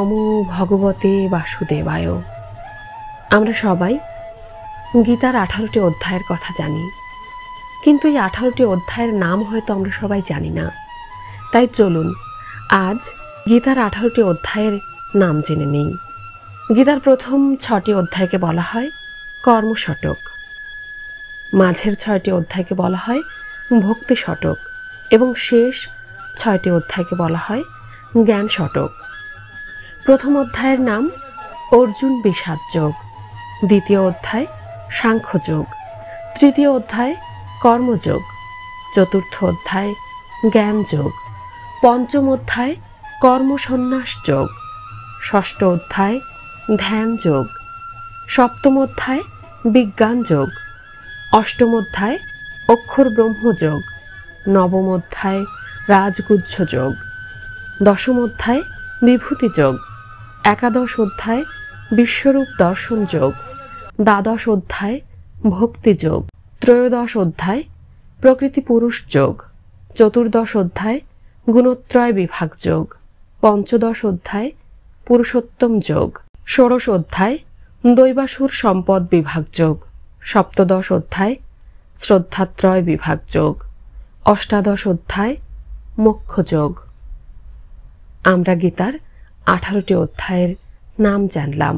নমো ভগবতে বাসুদেবায়। আমরা সবাই গীতার 18টি অধ্যায়ের কথা জানি, কিন্তু এই 18টি অধ্যায়ের নাম হয়তো আমরা সবাই জানি না। তাই চলুন আজ গীতার 18টি অধ্যায়ের নাম জেনে নেই। গীতার প্রথম 6টি অধ্যায়কে বলা হয় কর্মশতক, মাঝের 6টি অধ্যায়কে বলা হয় ভক্তি শতক এবং শেষ 6টি অধ্যায়কে বলা হয় জ্ঞান শতক। প্রথম অধ্যায়ের নাম অর্জুন বিষাদ যোগ, দ্বিতীয় অধ্যায় সাংখ্যযোগ, তৃতীয় অধ্যায় কর্মযোগ, চতুর্থ অধ্যায় জ্ঞান যোগ, পঞ্চম অধ্যায় কর্মসন্ন্যাস যোগ, ষষ্ঠ অধ্যায় ধ্যান যোগ, সপ্তম অধ্যায় বিজ্ঞান যোগ, অষ্টম অধ্যায় অক্ষর ব্রহ্ম যোগ, নবম অধ্যায় রাজগুহ্য যোগ, দশম অধ্যায় বিভূতি যোগ, একাদশ অধ্যায় বিশ্বরূপ দর্শন যোগ, দ্বাদশ অধ্যায় ভক্তি যোগ, ত্রয়োদশ অধ্যায় প্রকৃতি পুরুষ যোগ, চতুর্দশ অধ্যায় গুণত্রয় বিভাগ যোগ, পঞ্চদশ অধ্যায় পুরুষোত্তম যোগ, ষোড়শ অধ্যায় দৈবাসুর সম্পদ বিভাগ যোগ, সপ্তদশ অধ্যায় শ্রদ্ধাত্রয় বিভাগ যোগ, অষ্টাদশ অধ্যায় মোক্ষ যোগ। আমরা গীতার 18টি অধ্যায়ের নাম জানলাম।